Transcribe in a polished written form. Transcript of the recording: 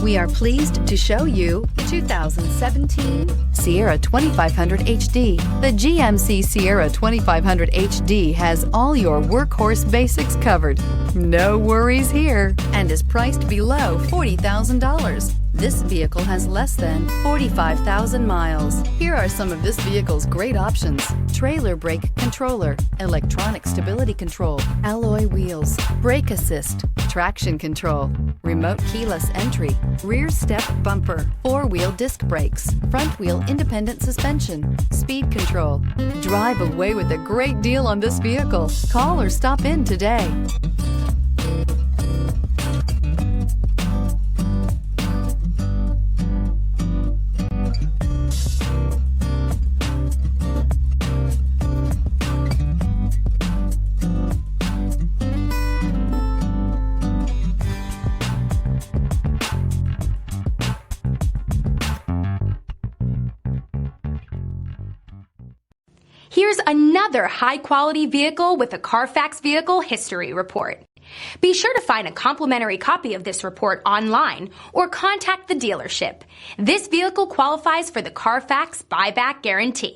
We are pleased to show you the 2017 Sierra 2500 HD. The GMC Sierra 2500 HD has all your workhorse basics covered. No worries here, and is priced below $40,000. This vehicle has less than 45,000 miles. Here are some of this vehicle's great options: trailer brake controller, electronic stability control, alloy wheels, brake assist, traction control, remote keyless entry, rear step bumper, four-wheel disc brakes, front wheel independent suspension, speed control. Drive away with a great deal on this vehicle. Call or stop in today. Here's another high-quality vehicle with a Carfax Vehicle History Report. Be sure to find a complimentary copy of this report online or contact the dealership. This vehicle qualifies for the Carfax Buyback Guarantee.